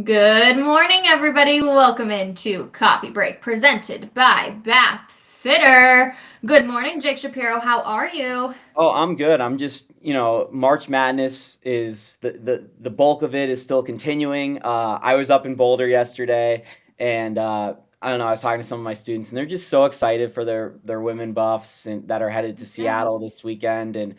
Good morning, everybody. Welcome into Coffee Break presented by Bath Fitter. Good morning, Jake Shapiro. How are you? Oh, I'm good. I'm just, March Madness is the bulk of it is still continuing. I was up in Boulder yesterday, and I don't know. I was talking to some of my students, and they're just so excited for their women buffs and that are headed to Yeah. Seattle this weekend, and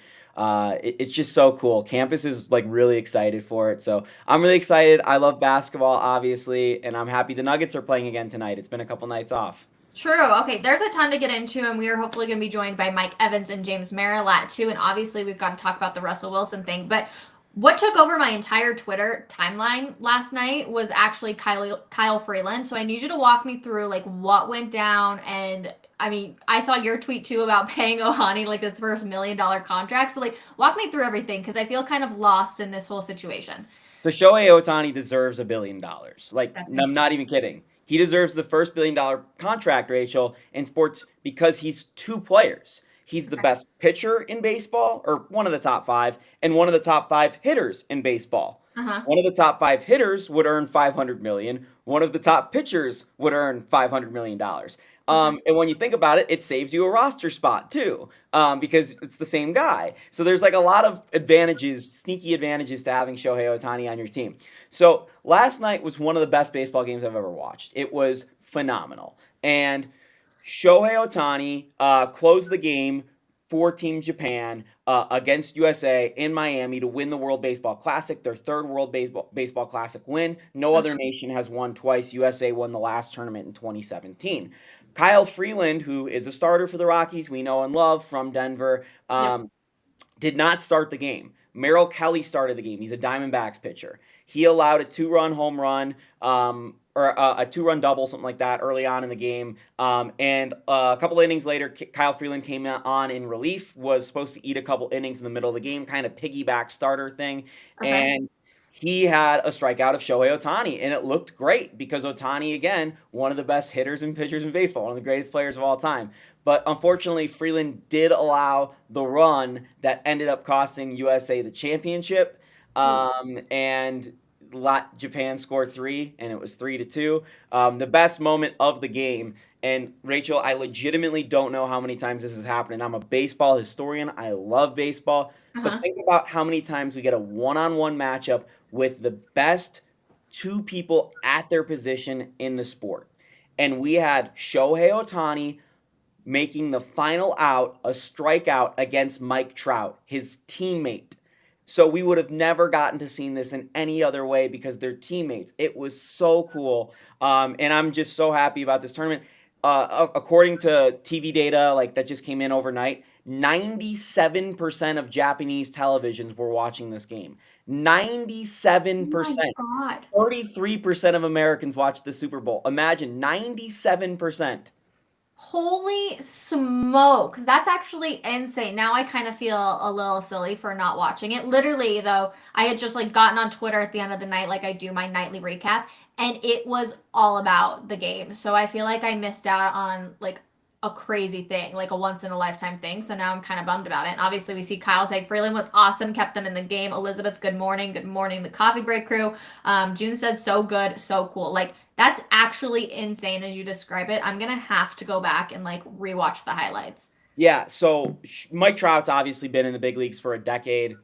it's just so cool. Campus is like really excited for it, so I'm really excited. I love basketball, obviously, and I'm happy the Nuggets are playing again tonight. It's been a couple nights off. True. Okay, there's a ton to get into, and we are hopefully going to be joined by Mike Evans and James Marilat too. And obviously, we've got to talk about the Russell Wilson thing. But what took over my entire Twitter timeline last night was actually Kyle Freeland. So I need you to walk me through like what went down. And I mean, I saw your tweet too about paying Ohani like the first $1 million contract. So like, walk me through everything because I feel kind of lost in this whole situation. So Shohei Ohtani deserves $1 billion. Like, That's I'm not insane. even kidding. He deserves the first $1 billion contract, Rachel, in sports because he's two players. He's the Okay. best pitcher in baseball, or one of the top five, and one of the top five hitters in baseball. Uh huh. One of the top five hitters would earn 500 million. One of the top pitchers would earn $500 million. Okay. And when you think about it, it saves you a roster spot too, because it's the same guy. So there's like a lot of advantages, sneaky advantages to having Shohei Ohtani on your team. So last night was one of the best baseball games I've ever watched. It was phenomenal. And Shohei Ohtani closed the game for Team Japan against USA in Miami to win the World Baseball Classic, their third World Baseball Classic win. No other Uh-huh. nation has won twice. USA won the last tournament in 2017. Kyle Freeland, who is a starter for the Rockies, we know and love from Denver, Yep. did not start the game. Merrill Kelly started the game. He's a Diamondbacks pitcher. He allowed a two-run home run, or a two-run double, something like that, early on in the game. And a couple innings later, Kyle Freeland came on in relief. Was supposed to eat a couple innings in the middle of the game, kind of piggyback starter thing, Okay. and he had a strikeout of Shohei Ohtani, and it looked great because Ohtani, again, one of the best hitters and pitchers in baseball, one of the greatest players of all time. But unfortunately, Freeland did allow the run that ended up costing USA the championship. Ooh. And Japan scored three, and it was 3-2. The best moment of the game. And Rachel, I legitimately don't know how many times this has happened. And I'm a baseball historian. I love baseball. But Uh-huh. think about how many times we get a one-on-one matchup with the best two people at their position in the sport. And we had Shohei Ohtani making the final out a strikeout against Mike Trout, his teammate. So we would have never gotten to see this in any other way because they're teammates. It was so cool, and I'm just so happy about this tournament. According to TV data, like that just came in overnight, 97% of Japanese televisions were watching this game. Oh my 97%. God. 33% of Americans watched the Super Bowl. Imagine 97%. Holy smokes. That's actually insane. Now I kind of feel a little silly for not watching it. Literally, though, I had just like gotten on Twitter at the end of the night, like I do my nightly recap, and it was all about the game. So I feel like I missed out on like a crazy thing, like a once in a lifetime thing. So now I'm kind of bummed about it. And obviously, we see Kyle say Freeland was awesome, kept them in the game. Elizabeth, good morning. Good morning, the coffee break crew. June said so good, so cool. Like that's actually insane as you describe it. I'm gonna have to go back and like rewatch the highlights. Yeah, so Mike Trout's obviously been in the big leagues for a decade.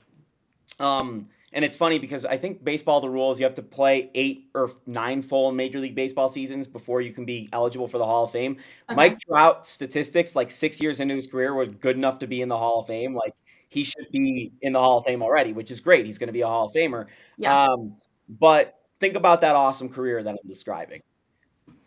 And it's funny because I think baseball, the rules, you have to play 8 or 9 full Major League Baseball seasons before you can be eligible for the Hall of Fame. Okay. Mike Trout's statistics, like 6 years into his career, were good enough to be in the Hall of Fame. Like he should be in the Hall of Fame already, which is great. He's going to be a Hall of Famer. Yeah. But think about that awesome career that I'm describing.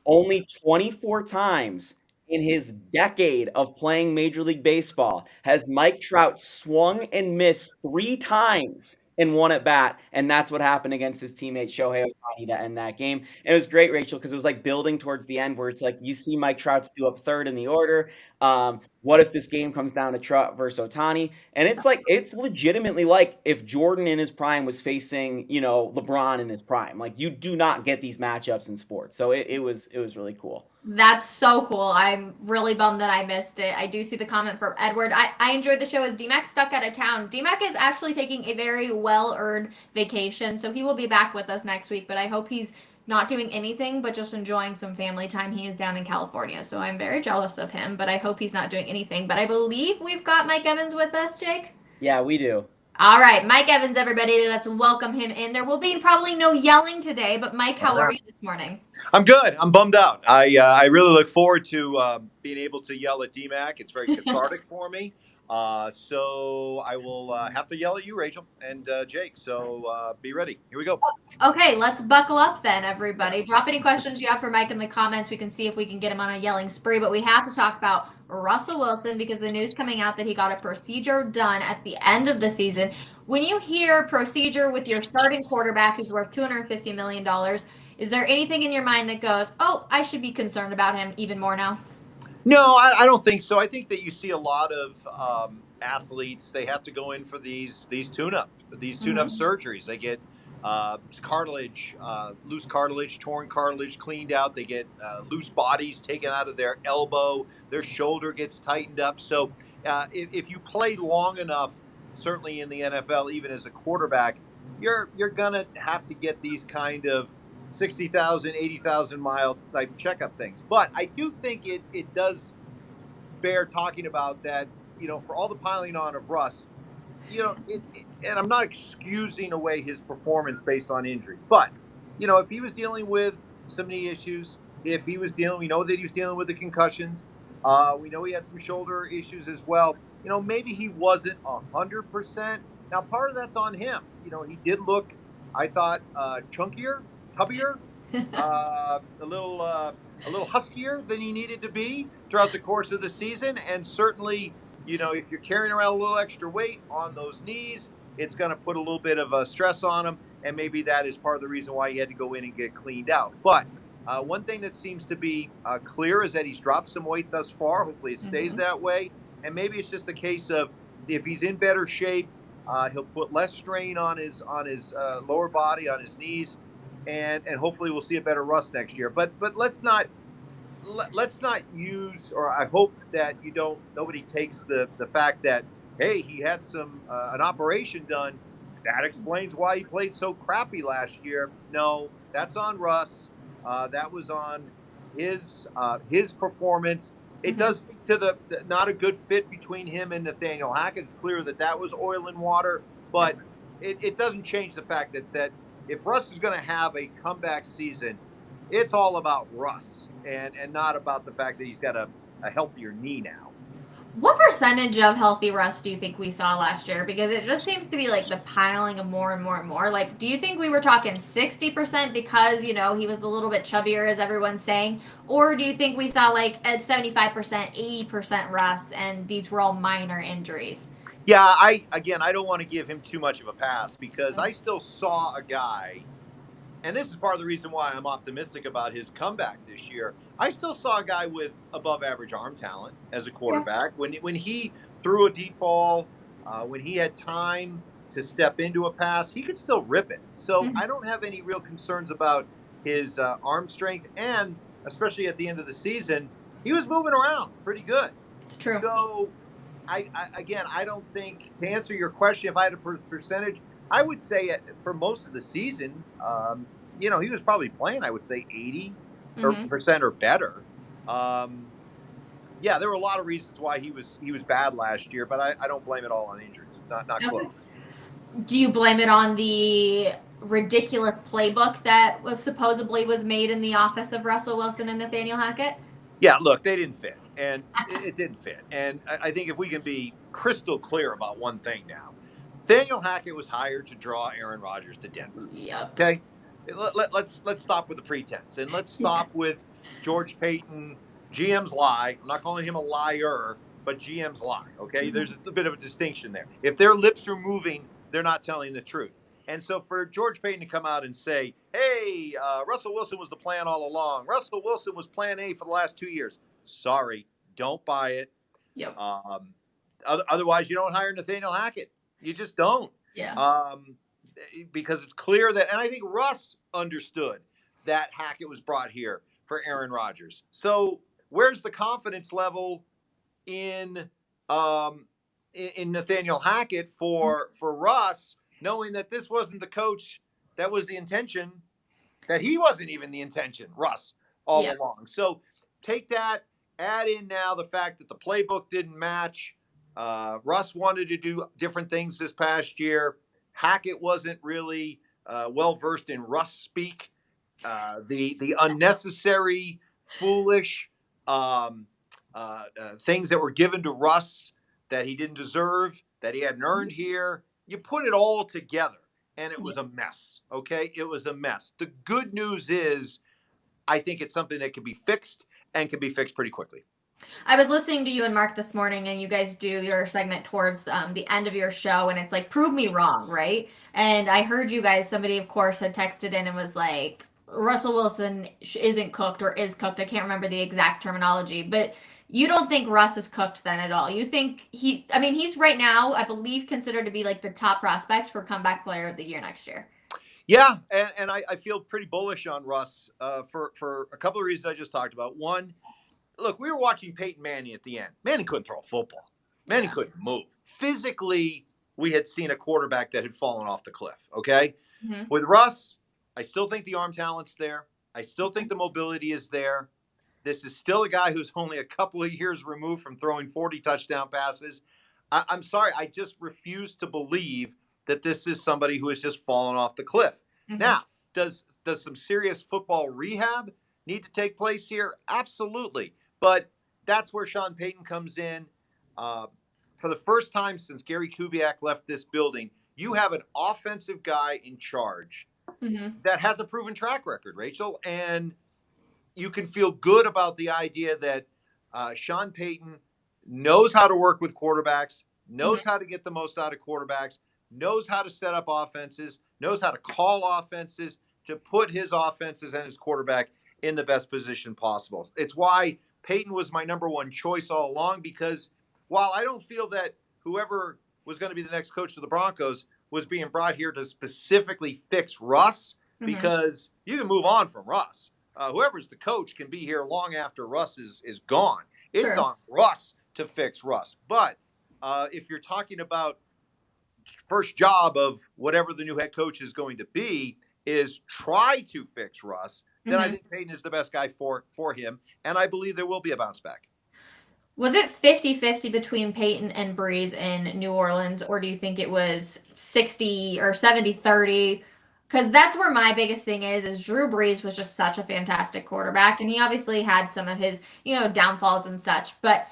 Only 24 times in his decade of playing Major League Baseball has Mike Trout swung and missed 3 times in one at bat, and that's what happened against his teammate Shohei Ohtani to end that game. And it was great, Rachel, because it was like building towards the end where it's like you see Mike Trout's due up third in the order. What if this game comes down to Trout versus Ohtani? And it's like it's legitimately like if Jordan in his prime was facing, LeBron in his prime. Like you do not get these matchups in sports. So it was really cool. That's so cool. I'm really bummed that I missed it. I do see the comment from Edward. I enjoyed the show as DMAC stuck out of town. DMAC is actually taking a very well earned vacation, so he will be back with us next week. But I hope he's not doing anything but just enjoying some family time. He is down in California, so I'm very jealous of him, but I hope he's not doing anything. But I believe we've got Mike Evans with us, Jake. Yeah, we do. All right, Mike Evans, everybody. Let's welcome him in. There will be probably no yelling today, but Mike, how are you this morning? I'm good. I'm bummed out. I really look forward to being able to yell at DMAC. It's very cathartic for me. So I will have to yell at you, Rachel, and Jake. So be ready. Here we go. Okay, let's buckle up then, everybody. Drop any questions you have for Mike in the comments. We can see if we can get him on a yelling spree. But we have to talk about Russell Wilson because the news coming out that he got a procedure done at the end of the season. When you hear procedure with your starting quarterback who's worth $250 million, is there anything in your mind that goes, oh, I should be concerned about him even more now? No, I don't think so. I think that you see a lot of athletes. They have to go in for these tune-up surgeries. They get cartilage, loose cartilage, torn cartilage cleaned out. They get loose bodies taken out of their elbow. Their shoulder gets tightened up. So if you play long enough, certainly in the NFL, even as a quarterback, you're gonna have to get these kind of 60,000, 80,000 mile type checkup things. But I do think it does bear talking about that, for all the piling on of Russ, and I'm not excusing away his performance based on injuries, but, if he was dealing with some knee issues, if he was we know that he was dealing with the concussions, we know he had some shoulder issues as well. Maybe he wasn't 100%. Now, part of that's on him. He did look, I thought, chunkier, tubbier, a little huskier than he needed to be throughout the course of the season. And certainly, if you're carrying around a little extra weight on those knees, it's going to put a little bit of a stress on him. And maybe that is part of the reason why he had to go in and get cleaned out. But one thing that seems to be clear is that he's dropped some weight thus far. Hopefully it stays that way. And maybe it's just a case of if he's in better shape, he'll put less strain on his lower body, on his knees, and hopefully we'll see a better Russ next year. But let's not use, or I hope that nobody takes the fact that, hey, he had an operation done. That explains why he played so crappy last year. No, that's on Russ. That was on his performance. It does speak to the not a good fit between him and Nathaniel Hackett. It's clear that was oil and water, but it doesn't change the fact that if Russ is going to have a comeback season, it's all about Russ and not about the fact that he's got a healthier knee now. What percentage of healthy Russ do you think we saw last year? Because it just seems to be like the piling of more and more and more. Like, do you think we were talking 60% because, he was a little bit chubbier, as everyone's saying? Or do you think we saw like at 75%, 80% Russ, and these were all minor injuries? Yeah, I don't want to give him too much of a pass because I still saw a guy, and this is part of the reason why I'm optimistic about his comeback this year. I still saw a guy with above average arm talent as a quarterback. Yeah. When he threw a deep ball, when he had time to step into a pass, he could still rip it. So I don't have any real concerns about his arm strength. And especially at the end of the season, he was moving around pretty good. It's true. So I don't think, to answer your question, if I had a percentage, I would say for most of the season, he was probably playing, I would say 80% or better. Yeah, there were a lot of reasons why he was bad last year, but I don't blame it all on injuries. Not close. Do you blame it on the ridiculous playbook that supposedly was made in the office of Russell Wilson and Nathaniel Hackett? Yeah, look, they didn't fit, and it didn't fit. And I think if we can be crystal clear about one thing now, Nathaniel Hackett was hired to draw Aaron Rodgers to Denver. Yep. Okay, let's stop with the pretense, and let's stop with George Payton. GM's lie. I'm not calling him a liar, but GM's lie. Okay, there's a bit of a distinction there. If their lips are moving, they're not telling the truth. And so for George Payton to come out and say, hey, Russell Wilson was the plan all along. Russell Wilson was plan A for the last 2 years. Sorry, don't buy it. Yep. Otherwise, you don't hire Nathaniel Hackett. You just don't. Yeah. Because it's clear that, and I think Russ understood that Hackett was brought here for Aaron Rodgers. So where's the confidence level in Nathaniel Hackett for Russ, knowing that this wasn't the coach that was the intention, that he wasn't even the intention, Russ, all along. So take that, add in now the fact that the playbook didn't match. Russ wanted to do different things this past year. Hackett wasn't really well versed in Russ speak. The unnecessary, foolish things that were given to Russ that he didn't deserve, that he hadn't earned here. You put it all together, and it was a mess. Okay, it was a mess. The good news is, I think it's something that can be fixed and can be fixed pretty quickly. I was listening to you and Mark this morning, and you guys do your segment towards the end of your show, and it's like, prove me wrong, right? And I heard you guys, somebody, of course, had texted in and was like, Russell Wilson isn't cooked or is cooked. I can't remember the exact terminology, but you don't think Russ is cooked then at all. You think he's right now, I believe, considered to be like the top prospect for comeback player of the year next year. Yeah, and I feel pretty bullish on Russ for a couple of reasons I just talked about. One, look, we were watching Peyton Manning at the end. Manning couldn't throw a football. Manning couldn't move. Physically, we had seen a quarterback that had fallen off the cliff, okay? Mm-hmm. With Russ, I still think the arm talent's there. I still think the mobility is there. This is still a guy who's only a couple of years removed from throwing 40 touchdown passes. I'm sorry, I just refuse to believe that this is somebody who has just fallen off the cliff. Mm-hmm. Now, does some serious football rehab need to take place here? Absolutely. But that's where Sean Payton comes in. For the first time since Gary Kubiak left this building, you have an offensive guy in charge that has a proven track record, Rachel. And you can feel good about the idea that Sean Payton knows how to work with quarterbacks, knows how to get the most out of quarterbacks, knows how to set up offenses, knows how to call offenses, to put his offenses and his quarterback in the best position possible. It's why Peyton was my number one choice all along, because while I don't feel that whoever was going to be the next coach of the Broncos was being brought here to specifically fix Russ, because you can move on from Russ. Whoever's the coach can be here long after Russ is gone. It's on Russ to fix Russ. But if you're talking about first job of whatever the new head coach is going to be is try to fix Russ, then I think Peyton is the best guy for him. And I believe there will be a bounce back. Was it 50-50 between Peyton and Breeze in New Orleans, or do you think it was 60 or 70-30? Because that's where my biggest thing is Drew Brees was just such a fantastic quarterback, and he obviously had some of his, downfalls and such, but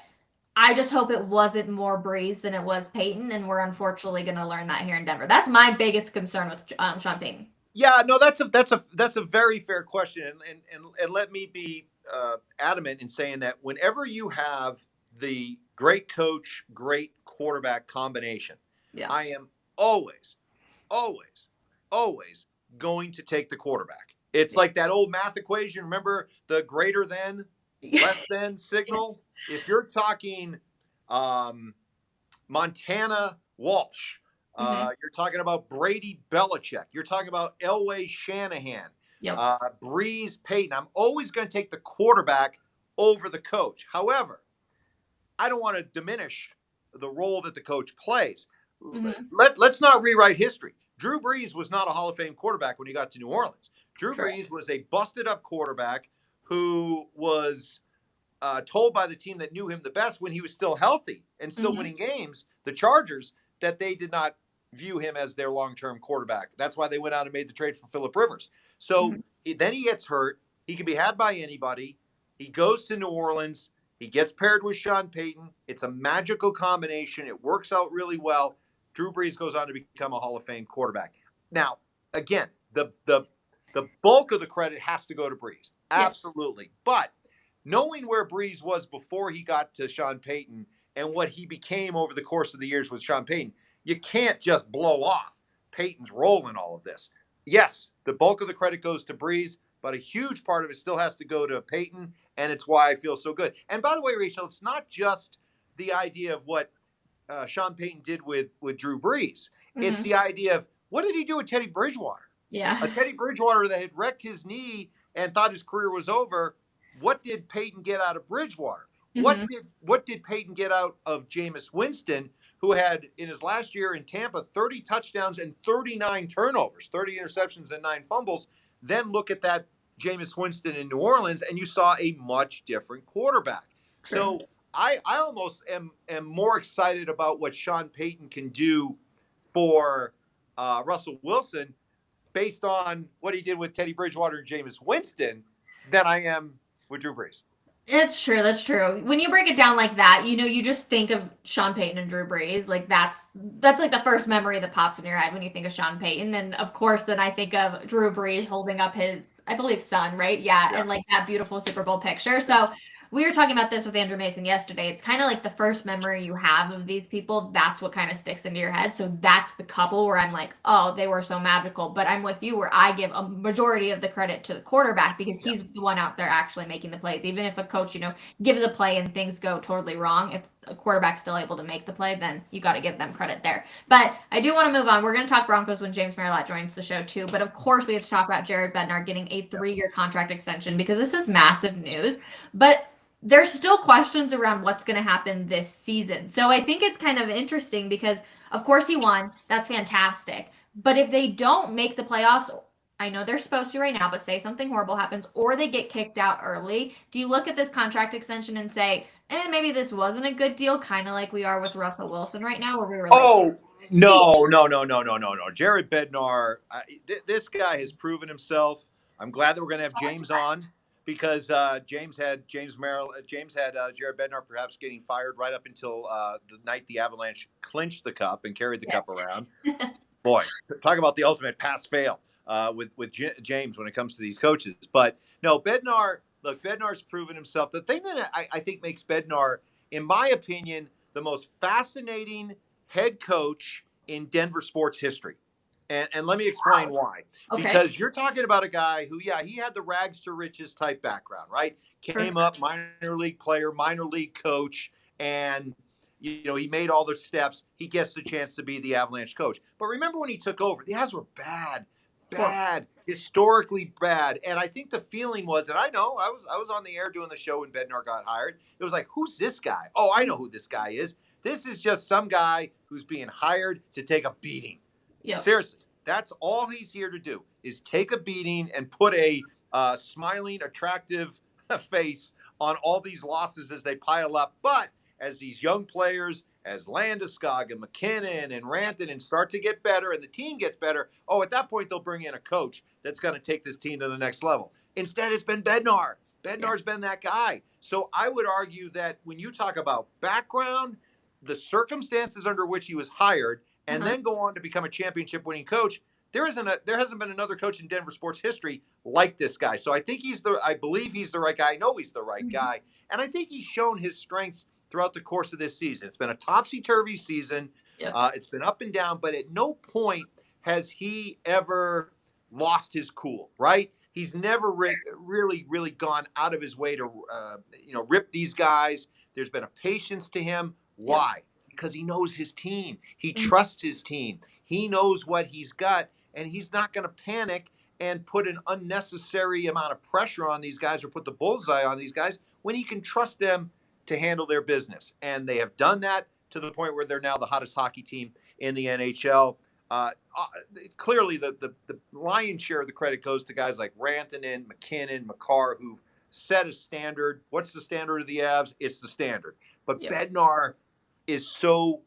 I just hope it wasn't more Breeze than it was Peyton, and we're unfortunately going to learn that here in Denver. That's my biggest concern with Sean Payton. Yeah, no, that's a very fair question, and let me be adamant in saying that whenever you have the great coach, great quarterback combination, I am always going to take the quarterback. It's like that old math equation. Remember the greater than, less than signal? If you're talking Montana Walsh, you're talking about Brady Belichick, you're talking about Elway Shanahan, Breeze Payton, I'm always going to take the quarterback over the coach. However, I don't want to diminish the role that the coach plays. Let's not rewrite history. Drew Brees was not a Hall of Fame quarterback when he got to New Orleans. Drew Brees was a busted-up quarterback who was told by the team that knew him the best when he was still healthy and still winning games, the Chargers, that they did not view him as their long-term quarterback. That's why they went out and made the trade for Phillip Rivers. So then he gets hurt. He can be had by anybody. He goes to New Orleans. He gets paired with Sean Payton. It's a magical combination. It works out really well. Drew Brees goes on to become a Hall of Fame quarterback. Now, again, the bulk of the credit has to go to Brees. Absolutely. Yes. But knowing where Brees was before he got to Sean Payton and what he became over the course of the years with Sean Payton, you can't just blow off Payton's role in all of this. Yes, the bulk of the credit goes to Brees, but a huge part of it still has to go to Payton, and it's why I feel so good. And by the way, Rachel, it's not just the idea of what Sean Payton did with Drew Brees. It's the idea of what did he do with Teddy Bridgewater? Yeah. A Teddy Bridgewater that had wrecked his knee and thought his career was over, what did Peyton get out of Bridgewater? Mhm. What did Peyton get out of Jameis Winston, who had in his last year in Tampa 30 touchdowns and 39 turnovers, 30 interceptions and 9 fumbles? Then look at that Jameis Winston in New Orleans, and you saw a much different quarterback. True. So I almost am more excited about what Sean Payton can do for Russell Wilson based on what he did with Teddy Bridgewater and Jameis Winston than I am with Drew Brees. It's true. That's true. When you break it down like that, you just think of Sean Payton and Drew Brees. Like that's like the first memory that pops in your head when you think of Sean Payton. And of course, then I think of Drew Brees holding up his, I believe, son, right? Yeah, Yeah. and like that beautiful Super Bowl picture. So we were talking about this with Andrew Mason yesterday. It's kind of like the first memory you have of these people. That's what kind of sticks into your head. So that's the couple where I'm like, oh, they were so magical. But I'm with you where I give a majority of the credit to the quarterback because he's the one out there actually making the plays. Even if a coach, gives a play and things go totally wrong, if a quarterback's still able to make the play, then you got to give them credit there. But I do want to move on. We're going to talk Broncos when James Merilatt joins the show too. But of course, we have to talk about Jared Bednar getting a 3-year contract extension because this is massive news. But there's still questions around what's going to happen this season. So I think it's kind of interesting because, of course, he won. That's fantastic. But if they don't make the playoffs, I know they're supposed to right now, but say something horrible happens or they get kicked out early, do you look at this contract extension and say, maybe this wasn't a good deal, kind of like we are with Russell Wilson right now, where we were like, Oh, no. Jared Bednar, this guy has proven himself. I'm glad that we're going to have James on because James had Jared Bednar perhaps getting fired right up until the night the Avalanche clinched the cup and carried the cup around. Boy, talk about the ultimate pass-fail with James when it comes to these coaches. But no, Bednar's proven himself. The thing that I think makes Bednar, in my opinion, the most fascinating head coach in Denver sports history. And let me explain why. Okay. Because you're talking about a guy who, he had the rags to riches type background, right? Came up, minor league player, minor league coach, and he made all the steps. He gets the chance to be the Avalanche coach. But remember when he took over, the Avs were bad, historically bad. And I think the feeling was, and I know I was on the air doing the show when Bednar got hired. It was like, who's this guy? Oh, I know who this guy is. This is just some guy who's being hired to take a beating. Yep. Seriously, that's all he's here to do is take a beating and put a smiling, attractive face on all these losses as they pile up. But as these young players, as Landeskog and McKinnon and Rantanen start to get better and the team gets better, at that point they'll bring in a coach that's going to take this team to the next level. Instead, it's been Bednar. Bednar's been that guy. So I would argue that when you talk about background, the circumstances under which he was hired, and then go on to become a championship-winning coach, there hasn't been another coach in Denver sports history like this guy. So I believe he's the right guy. I know he's the right guy, and I think he's shown his strengths throughout the course of this season. It's been a topsy-turvy season. Yep. It's been up and down, but at no point has he ever lost his cool, right? He's never really gone out of his way to rip these guys. There's been a patience to him. Why? Yep. Because he knows his team. He trusts his team. He knows what he's got, and he's not going to panic and put an unnecessary amount of pressure on these guys or put the bullseye on these guys when he can trust them to handle their business. And they have done that to the point where they're now the hottest hockey team in the NHL. Clearly, the lion's share of the credit goes to guys like Rantanen, McKinnon, Makar, who've set a standard. What's the standard of the Avs? It's the standard. But Bednar is so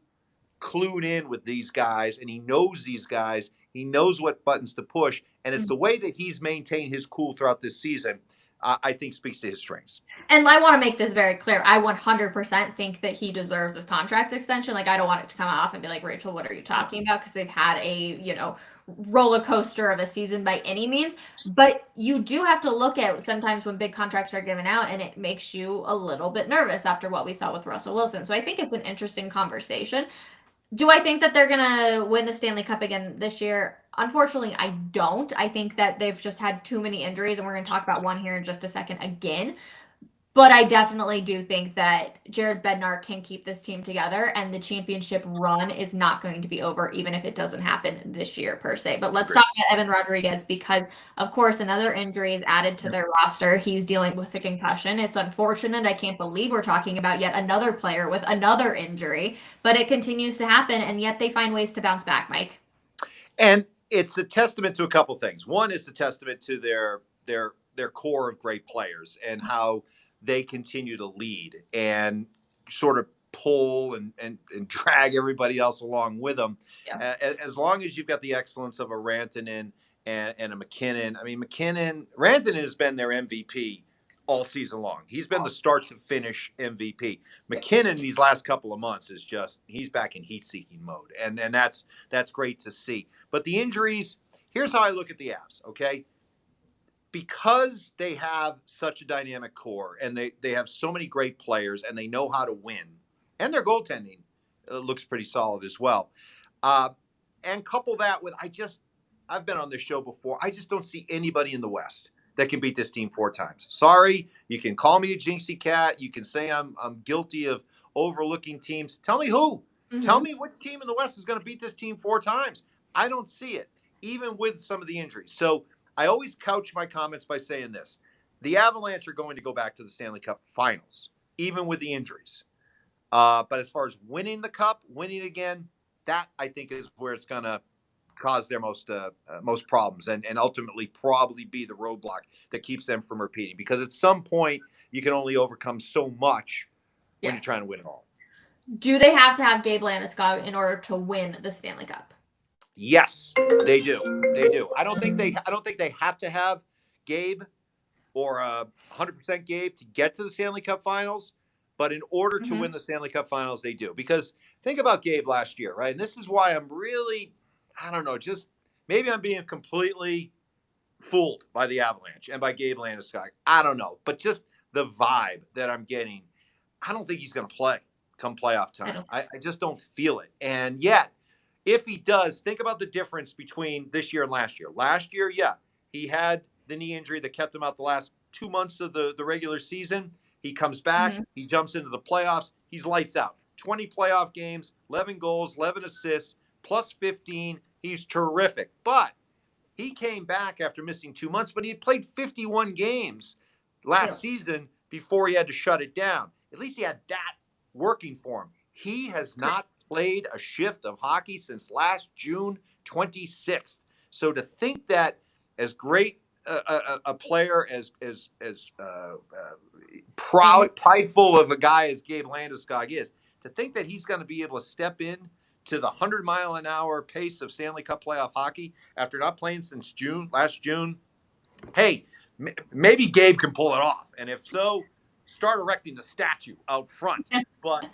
clued in with these guys, and he knows these guys. He knows what buttons to push, and it's the way that he's maintained his cool throughout this season, I think speaks to his strengths. And I want to make this very clear. I 100% think that he deserves his contract extension. Like, I don't want it to come off and be like, Rachel, what are you talking about? Because they've had a, roller coaster of a season by any means. But you do have to look at sometimes when big contracts are given out, and it makes you a little bit nervous after what we saw with Russell Wilson. So I think it's an interesting conversation. Do I think that they're going to win the Stanley Cup again this year? Unfortunately, I don't. I think that they've just had too many injuries, and we're going to talk about one here in just a second again. But I definitely do think that Jared Bednar can keep this team together, and the championship run is not going to be over, even if it doesn't happen this year per se. But let's talk about Evan Rodriguez because, of course, another injury is added to their roster. He's dealing with a concussion. It's unfortunate. I can't believe we're talking about yet another player with another injury, but it continues to happen, and yet they find ways to bounce back, Mike. And it's a testament to a couple things. One is a testament to their core of great players and how they continue to lead and sort of pull and drag everybody else along with them. Yeah. As long as you've got the excellence of a Rantanen and a McKinnon. I mean, Rantanen has been their MVP all season long. He's been the start to finish MVP. McKinnon these last couple of months is just, he's back in heat-seeking mode. And that's great to see. But the injuries, here's how I look at the Avs, okay? Because they have such a dynamic core and they have so many great players and they know how to win, and their goaltending looks pretty solid as well. And couple that with, I've been on this show before, I just don't see anybody in the West that can beat this team 4 times. Sorry, you can call me a jinxie cat. You can say I'm guilty of overlooking teams. Tell me who. Mm-hmm. Tell me which team in the West is going to beat this team 4 times. I don't see it, even with some of the injuries. So I always couch my comments by saying this. The Avalanche are going to go back to the Stanley Cup Finals, even with the injuries. But as far as winning the Cup, winning again, that I think is where it's going to cause their most problems and ultimately probably be the roadblock that keeps them from repeating. Because at some point, you can only overcome so much when you're trying to win it all. Do they have to have Gabe Landeskog in order to win the Stanley Cup? Yes, they do. They do. I don't think they have to have Gabe or 100% Gabe to get to the Stanley Cup Finals. But in order to win the Stanley Cup Finals, they do. Because think about Gabe last year, right? And this is why I'm really, I don't know, just maybe I'm being completely fooled by the Avalanche and by Gabe Landeskog. I don't know. But just the vibe that I'm getting, I don't think he's going to play come playoff time. I just don't feel it. And yet, if he does, think about the difference between this year and last year. Last year, he had the knee injury that kept him out the last 2 months of the regular season. He comes back. He jumps into the playoffs. He's lights out. 20 playoff games, 11 goals, 11 assists, plus 15. He's terrific. But he came back after missing 2 months, but he had played 51 games last season before he had to shut it down. At least he had that working for him. He has not played a shift of hockey since last June 26th. So to think that as great a player as prideful of a guy as Gabe Landeskog is, to think that he's going to be able to step in to the 100-mile-an-hour pace of Stanley Cup playoff hockey after not playing since last June, hey, maybe Gabe can pull it off. And if so, start erecting the statue out front. But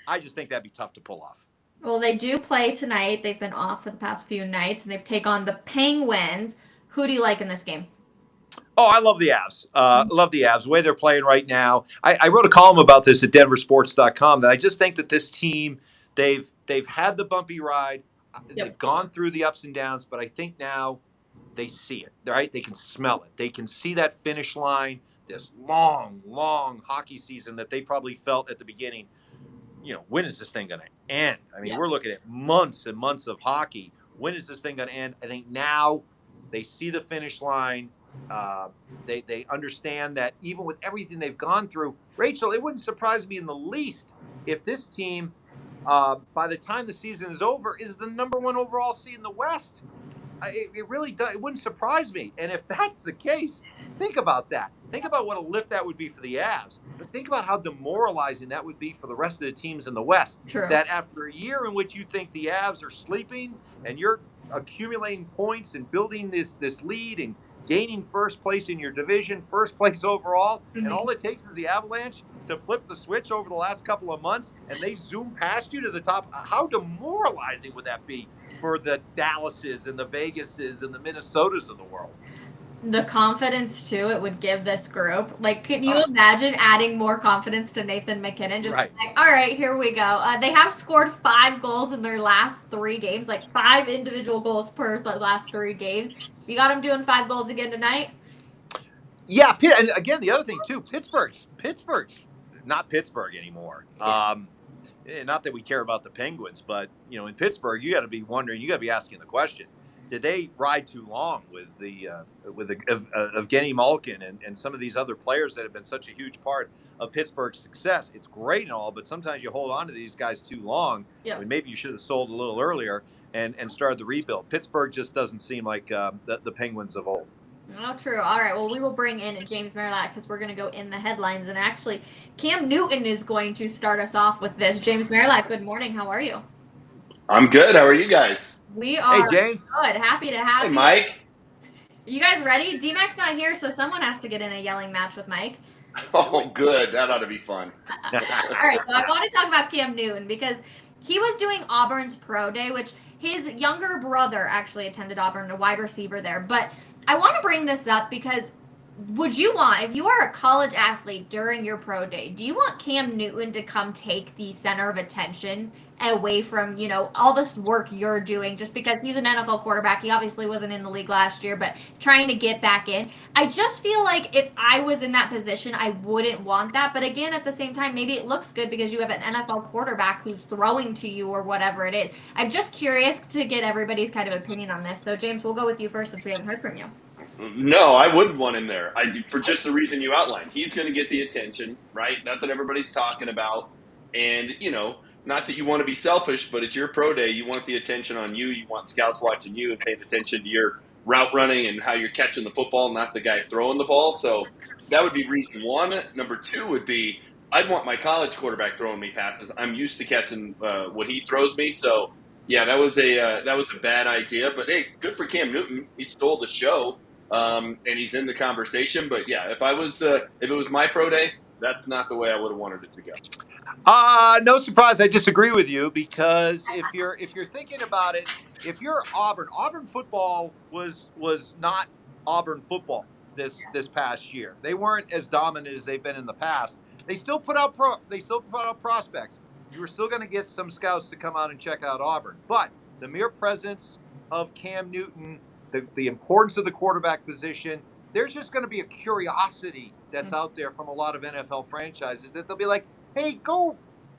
I just think that'd be tough to pull off. Well, they do play tonight. They've been off for the past few nights, and they've taken on the Penguins. Who do you like in this game? Oh, I love the Avs. Love the Avs, the way they're playing right now. I wrote a column about this at denversports.com that I just think that this team, they've had the bumpy ride. They've gone through the ups and downs, but I think now they see it, right? They can smell it. They can see that finish line, this long, long hockey season that they probably felt at the beginning. When is this thing going to end? I mean, we're looking at months and months of hockey. When is this thing going to end? I think now they see the finish line. They understand that even with everything they've gone through, Rachel, it wouldn't surprise me in the least if this team, by the time the season is over, is the number 1 overall seed in the West. It really does. It wouldn't surprise me. And if that's the case, think about that. Think about what a lift that would be for the Avs. But think about how demoralizing that would be for the rest of the teams in the West. True. That after a year in which you think the Avs are sleeping and you're accumulating points and building this lead and gaining first place in your division, first place overall, and all it takes is the Avalanche to flip the switch over the last couple of months and they zoom past you to the top. How demoralizing would that be for the Dallases and the Vegases and the Minnesotas of the world? The confidence, too, it would give this group. Like, can you imagine adding more confidence to Nathan McKinnon? Just like, all right, here we go. They have scored 5 goals in their last 3 games, like 5 individual goals per the last 3 games. You got him doing 5 goals again tonight? Yeah, and again, the other thing too, Pittsburgh's not Pittsburgh anymore. Yeah. Not that we care about the Penguins, but in Pittsburgh, you got to be wondering, you got to be asking the question: did they ride too long with the Evgeny Malkin and some of these other players that have been such a huge part of Pittsburgh's success? It's great and all, but sometimes you hold on to these guys too long. Yeah. I mean, maybe you should have sold a little earlier and started the rebuild. Pittsburgh just doesn't seem like the Penguins of old. Oh, true. All right. Well, we will bring in James Merlack because we're going to go in the headlines. And actually, Cam Newton is going to start us off with this. James Merlack, good morning. How are you? I'm good. How are you guys? We are Hey, James. good. Happy to have Hey, you. Mike. You guys ready? D-Mac's not here, so someone has to get in a yelling match with Mike. Oh, good. That ought to be fun. All right. So I want to talk about Cam Newton because he was doing Auburn's pro day, which his younger brother actually attended Auburn, a wide receiver there. But I want to bring this up because would you want, if you are a college athlete during your pro day, do you want Cam Newton to come take the center of attention away from, all this work you're doing just because he's an NFL quarterback? He obviously wasn't in the league last year, but trying to get back in. I just feel like if I was in that position, I wouldn't want that. But again, at the same time, maybe it looks good because you have an NFL quarterback who's throwing to you or whatever it is. I'm just curious to get everybody's kind of opinion on this. So, James, we'll go with you first since we haven't heard from you. No, I wouldn't want him there. For just the reason you outlined. He's going to get the attention, right? That's what everybody's talking about. And, not that you want to be selfish, but it's your pro day. You want the attention on you. You want scouts watching you and paying attention to your route running and how you're catching the football, not the guy throwing the ball. So that would be reason one. Number two would be I'd want my college quarterback throwing me passes. I'm used to catching what he throws me. So, yeah, that was a bad idea. But, hey, good for Cam Newton. He stole the show. And he's in the conversation. But yeah, if it was my pro day, that's not the way I would have wanted it to go. No surprise, I disagree with you because if you're thinking about it, if you're Auburn football was not Auburn football this past year. They weren't as dominant as they've been in the past. They still put out prospects. You were still going to get some scouts to come out and check out Auburn, but the mere presence of Cam Newton, the importance of the quarterback position, there's just going to be a curiosity that's out there from a lot of NFL franchises that they'll be like, hey,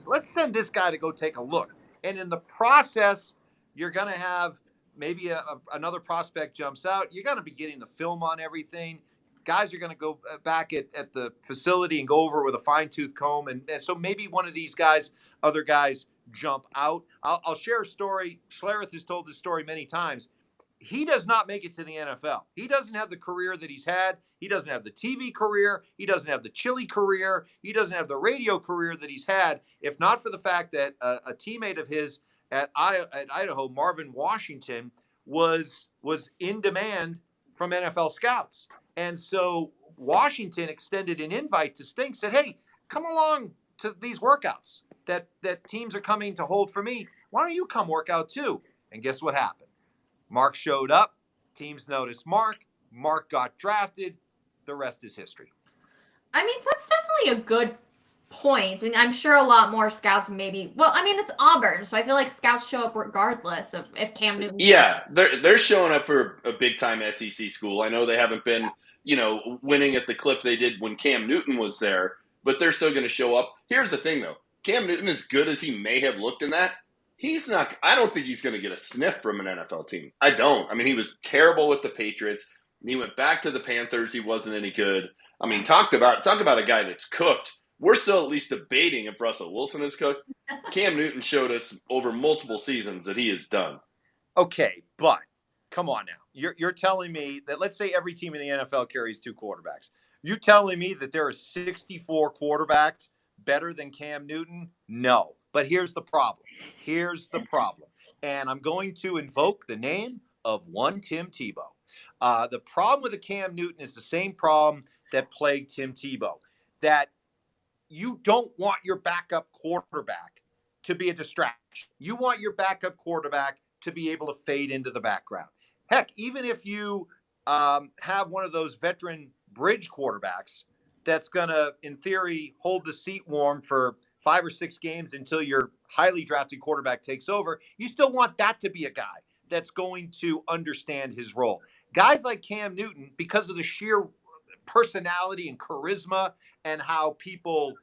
let's send this guy to go take a look. And in the process, you're going to have maybe another prospect jumps out. You're going to be getting the film on everything. Guys are going to go back at the facility and go over it with a fine-tooth comb. And so maybe one of these other guys jump out. I'll share a story. Schlereth has told this story many times. He does not make it to the NFL. He doesn't have the career that he's had. He doesn't have the TV career. He doesn't have the Chili career. He doesn't have the radio career that he's had, if not for the fact that a teammate of his at Idaho, Marvin Washington, was in demand from NFL scouts. And so Washington extended an invite to Sting, said, hey, come along to these workouts that teams are coming to hold for me. Why don't you come work out too? And guess what happened? Mark showed up. Teams noticed Mark. Mark got drafted. The rest is history. I mean, that's definitely a good point. And I'm sure a lot more scouts it's Auburn. So I feel like scouts show up regardless of if Cam Newton. Yeah, they're showing up for a big-time SEC school. I know they haven't been, winning at the clip they did when Cam Newton was there, but they're still going to show up. Here's the thing, though. Cam Newton, as good as he may have looked in that, I don't think he's going to get a sniff from an NFL team. I don't. I mean, he was terrible with the Patriots. He went back to the Panthers. He wasn't any good. I mean, talk about a guy that's cooked. We're still at least debating if Russell Wilson is cooked. Cam Newton showed us over multiple seasons that he is done. Okay, but come on now. You're telling me that, let's say every team in the NFL carries two quarterbacks. You telling me that there are 64 quarterbacks better than Cam Newton? No. But here's the problem. And I'm going to invoke the name of one Tim Tebow. The problem with the Cam Newton is the same problem that plagued Tim Tebow, that you don't want your backup quarterback to be a distraction. You want your backup quarterback to be able to fade into the background. Heck, even if you have one of those veteran bridge quarterbacks that's going to, in theory, hold the seat warm for 5 or 6 games until your highly drafted quarterback takes over, you still want that to be a guy that's going to understand his role. Guys like Cam Newton, because of the sheer personality and charisma and how people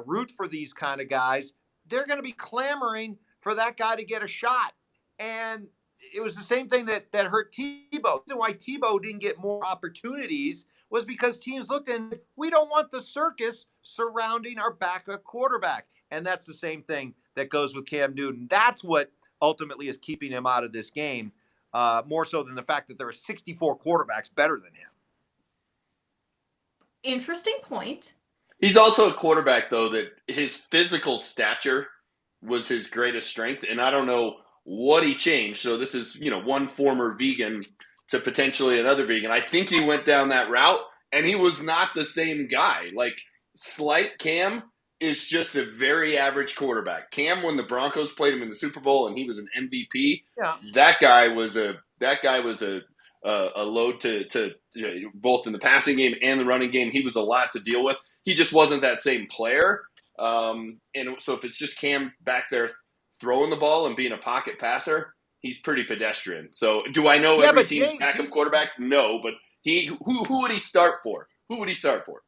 root for these kind of guys, they're going to be clamoring for that guy to get a shot. And it was the same thing that hurt Tebow. The reason why Tebow didn't get more opportunities was because teams looked and we don't want the circus surrounding our backup quarterback. And that's the same thing that goes with Cam Newton. That's what ultimately is keeping him out of this game, more so than the fact that there are 64 quarterbacks better than him. Interesting point. He's also a quarterback, though, that his physical stature was his greatest strength, and I don't know what he changed. So this is, one former vegan to potentially another vegan. I think he went down that route, and he was not the same guy. Like, slight Cam is just a very average quarterback. Cam, when the Broncos played him in the Super Bowl and he was an MVP, that guy was a load to both in the passing game and the running game. He was a lot to deal with. He just wasn't that same player. And so if it's just Cam back there throwing the ball and being a pocket passer, he's pretty pedestrian. So do I know every team's backup quarterback? No, but who would he start for? Who would he start for?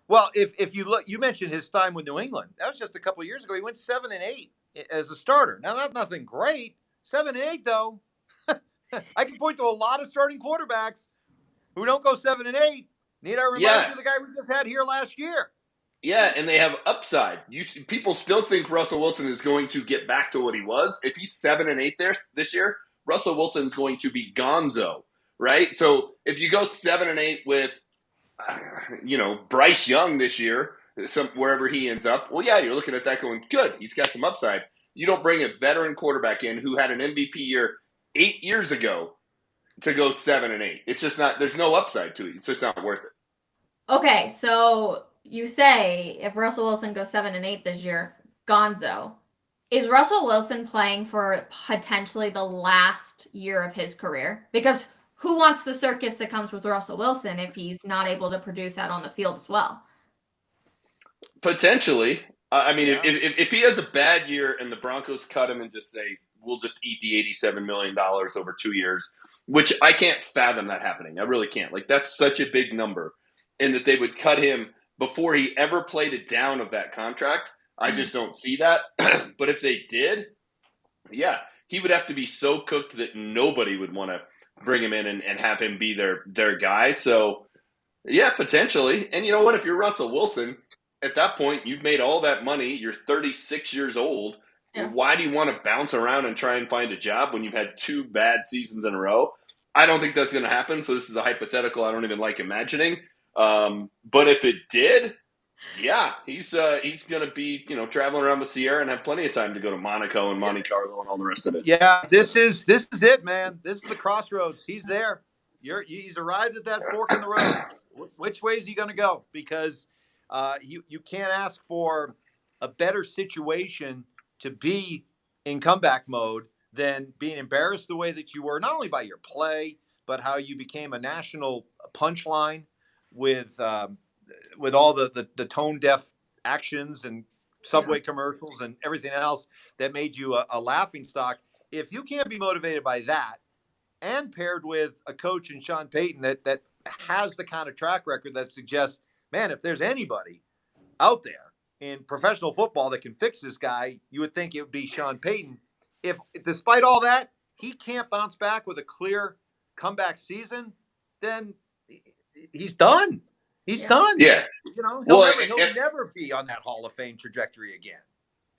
Well, if you look, you mentioned his time with New England. That was just a couple of years ago. He went 7-8 as a starter. Now that's nothing great. 7-8 though. I can point to a lot of starting quarterbacks who don't go 7-8. Need I remind you of the guy we just had here last year? Yeah, and they have upside. People still think Russell Wilson is going to get back to what he was. If he's 7-8 there this year, Russell Wilson's going to be gonzo, right? So if you go 7-8 with, Bryce Young this year, wherever he ends up, well, yeah, you're looking at that going, good, he's got some upside. You don't bring a veteran quarterback in who had an MVP year 8 years ago to go 7-8. It's just not. There's no upside to it. It's just not worth it. Okay, so you say if Russell Wilson goes 7-8 this year, gonzo. Is Russell Wilson playing for potentially the last year of his career? Because who wants the circus that comes with Russell Wilson if he's not able to produce out on the field as well? Potentially. I mean, if he has a bad year and the Broncos cut him and just say, we'll just eat the $87 million over 2 years, which I can't fathom that happening. I really can't. Like, that's such a big number. And that they would cut him before he ever played it down of that contract. I just don't see that. But if they did, yeah, he would have to be so cooked that nobody would want to bring him in and have him be their guy. So, yeah, potentially. And you know what? If you're Russell Wilson, at that point, you've made all that money. You're 36 years old. Yeah. Why do you want to bounce around and try and find a job when you've had 2 bad seasons in a row? I don't think that's going to happen. So this is a hypothetical I don't even like imagining. But if it did, yeah, he's going to be, traveling around with Sierra and have plenty of time to go to Monaco and Monte Carlo and all the rest of it. Yeah, this is it, man. This is the crossroads. He's there. He's arrived at that fork in the road. Which way is he going to go? Because you can't ask for a better situation to be in comeback mode than being embarrassed the way that you were, not only by your play, but how you became a national punchline with all the tone deaf actions and Subway commercials and everything else that made you a laughing stock. If you can't be motivated by that, and paired with a coach in Sean Payton that has the kind of track record that suggests, man, if there's anybody out there in professional football that can fix this guy, you would think it would be Sean Payton. If, despite all that, he can't bounce back with a clear comeback season, then he's done. He's done. Yeah. He'll never be on that Hall of Fame trajectory again.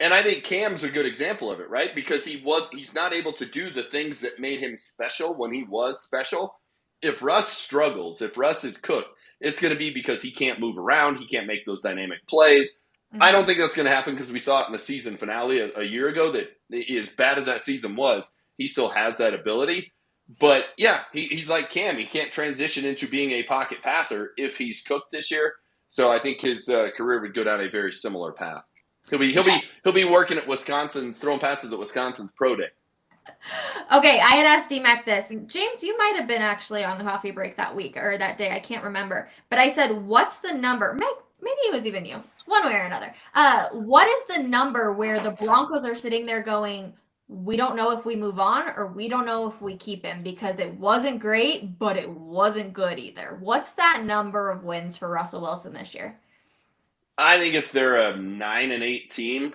And I think Cam's a good example of it, right? Because he's not able to do the things that made him special when he was special. If Russ struggles, if Russ is cooked, it's going to be because he can't move around. He can't make those dynamic plays. I don't think that's going to happen because we saw it in the season finale a year ago that as bad as that season was, he still has that ability. But, yeah, he's like Cam. He can't transition into being a pocket passer if he's cooked this year. So I think his career would go down a very similar path. He'll be working at Wisconsin's, throwing passes at Wisconsin's pro day. Okay, I had asked D-Mac this. James, you might have been actually on the coffee break that week or that day. I can't remember. But I said, what's the number? Maybe it was even you. One way or another. What is the number where the Broncos are sitting there going, we don't know if we move on or we don't know if we keep him because it wasn't great, but it wasn't good either. What's that number of wins for Russell Wilson this year? I think if they're a 9-8 team,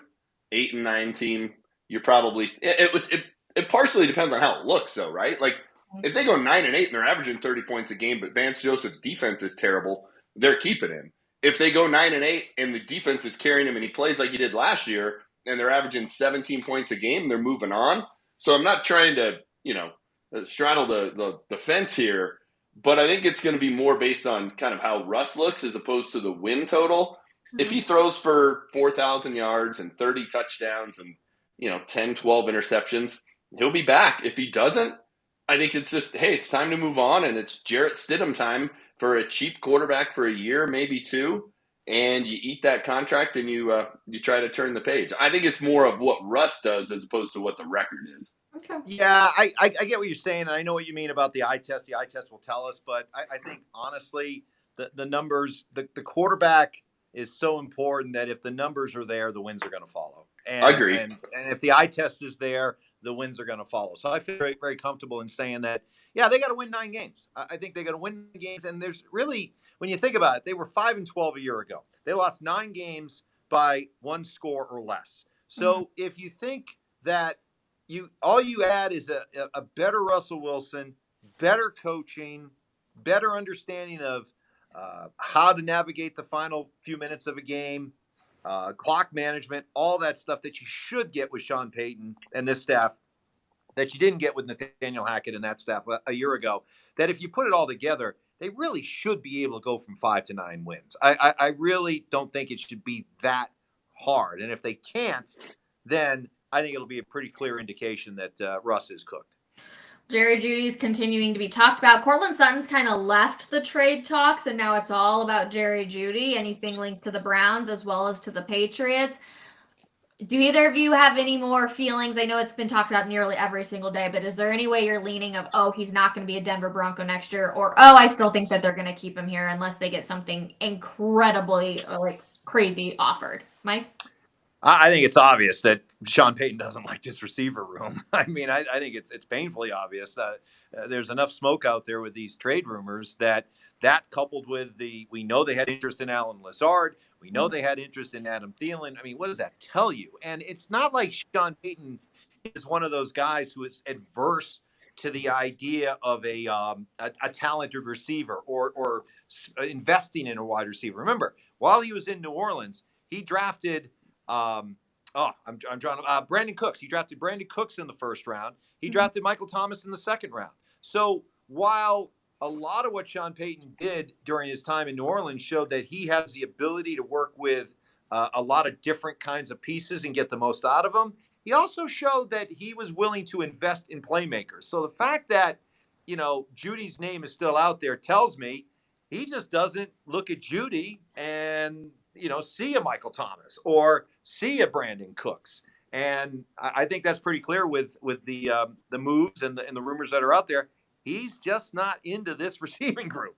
8-9 team, you're probably it partially depends on how it looks, though, right? Like if they go 9-8 and they're averaging 30 points a game, but Vance Joseph's defense is terrible, they're keeping him. If they go 9-8 and the defense is carrying him and he plays like he did last year, and they're averaging 17 points a game, they're moving on. So I'm not trying to straddle the fence here, but I think it's going to be more based on kind of how Russ looks as opposed to the win total. If he throws for 4,000 yards and 30 touchdowns and 10, 12 interceptions, he'll be back. If he doesn't, I think it's just, hey, it's time to move on, and it's Jarrett Stidham time for a cheap quarterback for a year, maybe two, and you eat that contract and you try to turn the page. I think it's more of what Russ does as opposed to what the record is. Okay. Yeah, I get what you're saying, and I know what you mean about the eye test. The eye test will tell us, but I think honestly, the numbers, the quarterback is so important that if the numbers are there, the wins are going to follow. And, I agree. And if the eye test is there, the wins are going to follow. So I feel very, very comfortable in saying that, yeah, they got to win 9 games. I think they got to win 9 games. And there's really, when you think about it, they were 5-12 a year ago. They lost 9 games by 1 score or less. So if you think that all you add is a better Russell Wilson, better coaching, better understanding of how to navigate the final few minutes of a game, clock management, all that stuff that you should get with Sean Payton and this staff that you didn't get with Nathaniel Hackett and that staff a year ago, that if you put it all together, they really should be able to go from 5 to 9 wins. I really don't think it should be that hard. And if they can't, then I think it'll be a pretty clear indication that Russ is cooked. Jerry Jeudy's continuing to be talked about. Cortland Sutton's kind of left the trade talks, and now it's all about Jerry Jeudy, and he's being linked to the Browns as well as to the Patriots. Do either of you have any more feelings? I know it's been talked about nearly every single day, but is there any way you're leaning of, oh, he's not going to be a Denver Bronco next year, or, oh, I still think that they're going to keep him here unless they get something incredibly crazy offered? Mike? I think it's obvious that Sean Payton doesn't like this receiver room. I mean, I think it's painfully obvious that there's enough smoke out there with these trade rumors that coupled with we know they had interest in Alan Lazard. We know they had interest in Adam Thielen. I mean, what does that tell you? And it's not like Sean Payton is one of those guys who is adverse to the idea of a talented receiver or investing in a wide receiver. Remember, while he was in New Orleans, he drafted Brandon Cooks. He drafted Brandon Cooks in the first round. He drafted Michael Thomas in the second round. So while a lot of what Sean Payton did during his time in New Orleans showed that he has the ability to work with a lot of different kinds of pieces and get the most out of them, he also showed that he was willing to invest in playmakers. So the fact that, Jeudy's name is still out there tells me he just doesn't look at Jeudy and see a Michael Thomas or see a Brandon Cooks. And I think that's pretty clear with the moves and the rumors that are out there. He's just not into this receiving group.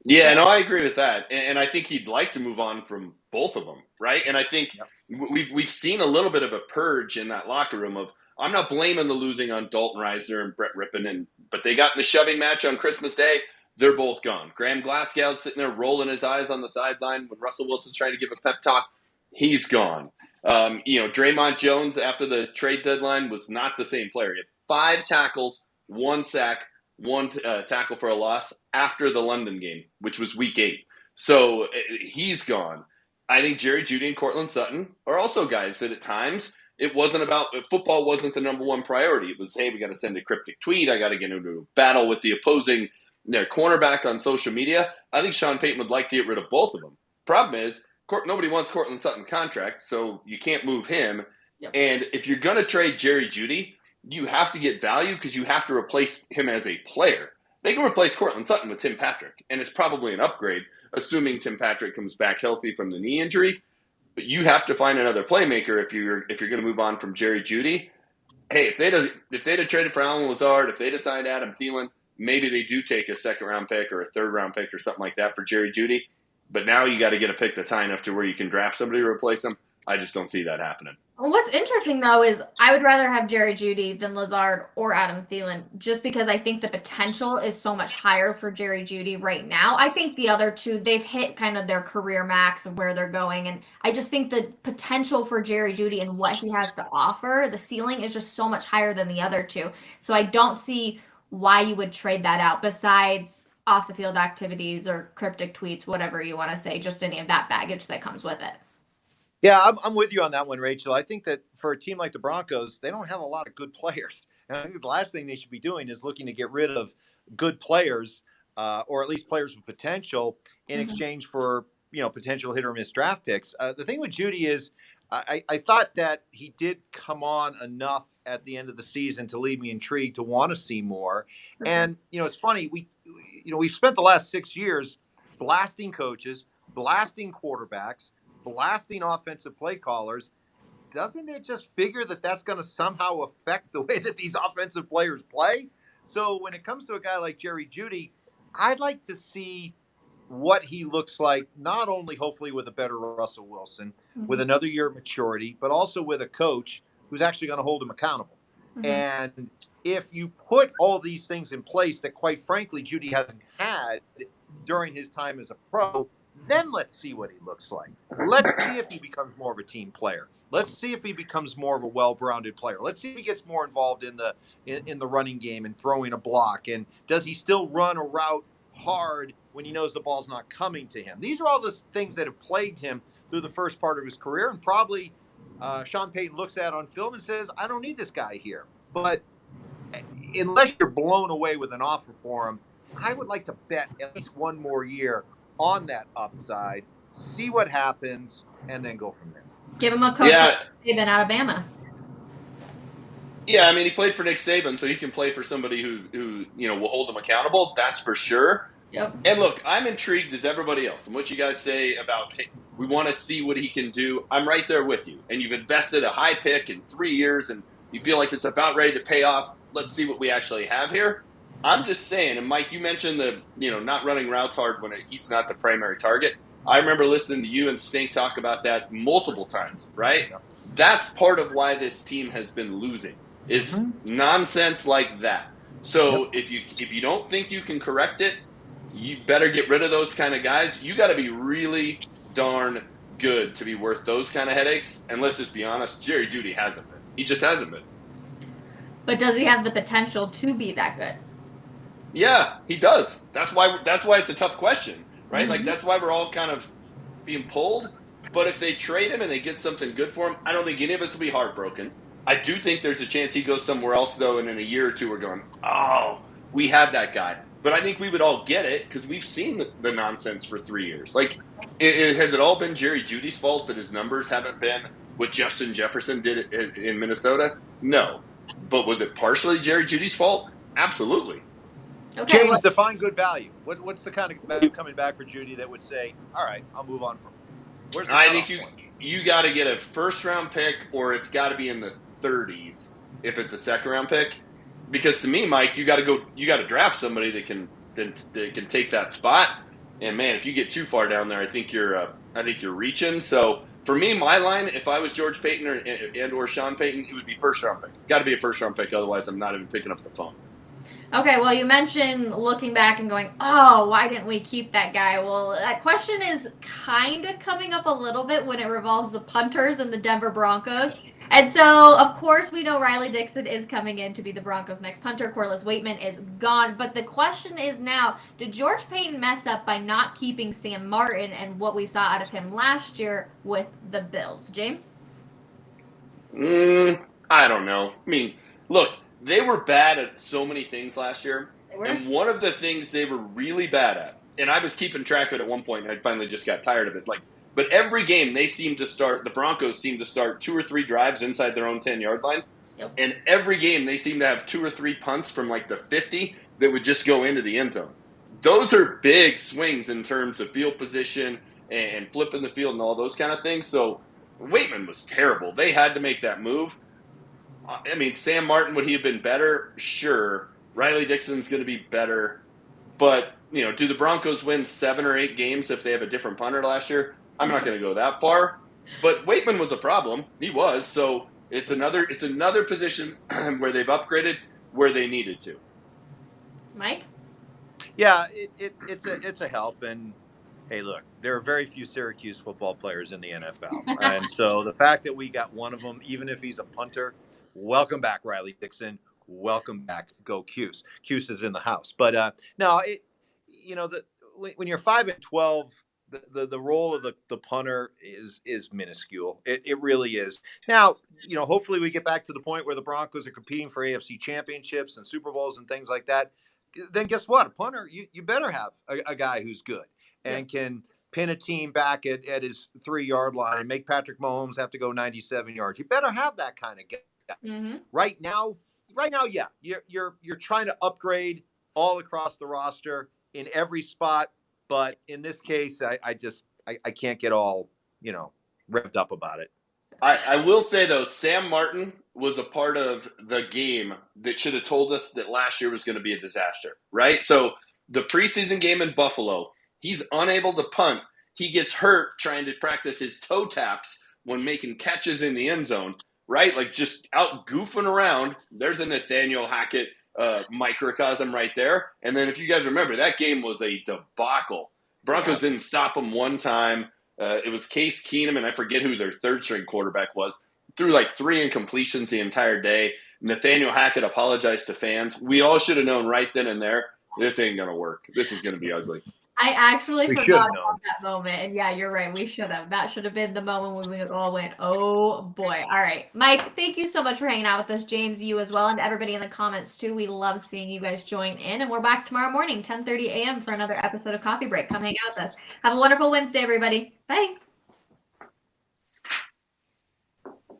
Yeah, no, I agree with that. And I think he'd like to move on from both of them, right? And I think we've seen a little bit of a purge in that locker room of, I'm not blaming the losing on Dalton Reisner and Brett Rippon, but they got in the shoving match on Christmas Day. They're both gone. Graham Glasgow's sitting there rolling his eyes on the sideline when Russell Wilson's trying to give a pep talk. He's gone. Draymond Jones, after the trade deadline, was not the same player. He had 5 tackles, 1 sack, 1 tackle for a loss after the London game, which was week 8. So he's gone. I think Jerry Jeudy and Cortland Sutton are also guys that at times football wasn't the number one priority. It was, hey, we got to send a cryptic tweet. I got to get into a battle with the opposing cornerback on social media. I think Sean Payton would like to get rid of both of them. Problem is, nobody wants Cortland Sutton's contract, so you can't move him. Yep. And if you're going to trade Jerry Jeudy, you have to get value because you have to replace him as a player. They can replace Cortland Sutton with Tim Patrick, and it's probably an upgrade, assuming Tim Patrick comes back healthy from the knee injury. But you have to find another playmaker if you're going to move on from Jerry Jeudy. Hey, if they'd have traded for Alan Lazard, if they decide Adam Thielen, maybe they do take a second-round pick or a third-round pick or something like that for Jerry Jeudy. But now you got to get a pick that's high enough to where you can draft somebody to replace him. I just don't see that happening. Well, what's interesting though is I would rather have Jerry Jeudy than Lazard or Adam Thielen, just because I think the potential is so much higher for Jerry Jeudy right now. I think the other two, they've hit kind of their career max of where they're going, and I just think the potential for Jerry Jeudy and what he has to offer, the ceiling is just so much higher than the other two. So I don't see why you would trade that out besides off the field activities or cryptic tweets, whatever you want to say, just any of that baggage that comes with it. Yeah, I'm with you on that one, Rachel. I think that for a team like the Broncos, they don't have a lot of good players. And I think the last thing they should be doing is looking to get rid of good players, or at least players with potential, in exchange for potential hit or miss draft picks. The thing with Jeudy is, I thought that he did come on enough at the end of the season to leave me intrigued to want to see more. And it's funny, we've spent the last 6 years blasting coaches, blasting quarterbacks, blasting offensive play callers. Doesn't it just figure that that's going to somehow affect the way that these offensive players play? So when it comes to a guy like Jerry Jeudy, I'd like to see what he looks like, not only hopefully with a better Russell Wilson, with another year of maturity, but also with a coach who's actually going to hold him accountable. And if you put all these things in place that, quite frankly, Jeudy hasn't had during his time as a pro, then let's see what he looks like. Let's see if he becomes more of a team player. Let's see if he becomes more of a well-rounded player. Let's see if he gets more involved in the running game and throwing a block. And does he still run a route hard when he knows the ball's not coming to him? These are all the things that have plagued him through the first part of his career. And probably Sean Payton looks at on film and says, I don't need this guy here. But unless you're blown away with an offer for him, I would like to bet at least one more year on that upside, see what happens, and then go from there. Give him a coach like Saban at Alabama. Yeah, I mean, he played for Nick Saban, so he can play for somebody who will hold him accountable. That's for sure. Yep. And look, I'm intrigued as everybody else. And what you guys say about, hey, we want to see what he can do, I'm right there with you. And you've invested a high pick in 3 years, and you feel like it's about ready to pay off. Let's see what we actually have here. I'm just saying, and Mike, you mentioned the not running routes hard when he's not the primary target. I remember listening to you and Stink talk about that multiple times, right? That's part of why this team has been losing, is nonsense like that. So if you don't think you can correct it, you better get rid of those kind of guys. You got to be really darn good to be worth those kind of headaches. And let's just be honest, Jerry Jeudy hasn't been. He just hasn't been. But does he have the potential to be that good? Yeah, he does. That's why it's a tough question, right? Like, that's why we're all kind of being pulled. But if they trade him and they get something good for him, I don't think any of us will be heartbroken. I do think there's a chance he goes somewhere else, though, and in a year or two we're going, oh, we had that guy. But I think we would all get it because we've seen the nonsense for 3 years. Like, has it all been Jerry Jeudy's fault that his numbers haven't been what Justin Jefferson did in Minnesota? No. But was it partially Jerry Jeudy's fault? Absolutely. Okay, James, define good value. What's the kind of value coming back for Jeudy that would say, all right, I'll move on from him? I think you got to get a first-round pick, or it's got to be in the 30s if it's a second-round pick. Because to me, Mike, you got to draft somebody that can take that spot. And man, if you get too far down there, I think you're reaching. So for me, my line, if I was George Payton or Sean Payton, it would be first-round pick. Got to be a first-round pick, otherwise I'm not even picking up the phone. Okay, well, you mentioned looking back and going, oh, why didn't we keep that guy? Well, that question is kind of coming up a little bit when it revolves the punters and the Denver Broncos. And so, of course, we know Riley Dixon is coming in to be the Broncos' next punter. Corliss Waitman is gone. But the question is now, did George Payton mess up by not keeping Sam Martin and what we saw out of him last year with the Bills? James? I don't know. I mean, look, they were bad at so many things last year. And one of the things they were really bad at, and I was keeping track of it at one point, and I finally just got tired of it. But every game the Broncos seemed to start 2 or 3 drives inside their own 10-yard line. Yep. And every game they seemed to have 2 or 3 punts from like the 50 that would just go into the end zone. Those are big swings in terms of field position and flipping the field and all those kind of things. So Waitman was terrible. They had to make that move. I mean, Sam Martin, would he have been better? Sure. Riley Dixon's going to be better. But, do the Broncos win 7 or 8 games if they have a different punter last year? I'm not going to go that far. But Waitman was a problem. He was. So it's another position where they've upgraded where they needed to. Mike? Yeah, it's a help. And hey, look, there are very few Syracuse football players in the NFL, and so the fact that we got one of them, even if he's a punter, welcome back, Riley Dixon. Welcome back, go Cuse. Cuse is in the house, but no, when you're 5-12, the role of the punter is minuscule. It really is. Now, hopefully we get back to the point where the Broncos are competing for AFC championships and Super Bowls and things like that. Then guess what? A punter, you better have a guy who's good and can pin a team back at his 3-yard line and make Patrick Mahomes have to go 97 yards. You better have that kind of guy. Mm-hmm. Right now, yeah, you're trying to upgrade all across the roster in every spot, but in this case, I can't get all revved up about it. I will say, though, Sam Martin was a part of the game that should have told us that last year was going to be a disaster, right? So the preseason game in Buffalo, he's unable to punt. He gets hurt trying to practice his toe taps when making catches in the end zone, right? Like just out goofing around. There's a Nathaniel Hackett microcosm right there. And then if you guys remember, that game was a debacle. Broncos didn't stop him one time. It was Case Keenum, and I forget who their third-string quarterback was. Threw like 3 incompletions the entire day. Nathaniel Hackett apologized to fans. We all should have known right then and there, this ain't going to work. This is going to be ugly. I actually forgot about that moment. And yeah, you're right. We should have. That should have been the moment when we all went, oh boy. All right. Mike, thank you so much for hanging out with us. James, you as well. And everybody in the comments too. We love seeing you guys join in. And we're back tomorrow morning, 10:30 a.m. for another episode of Coffee Break. Come hang out with us. Have a wonderful Wednesday, everybody. Bye.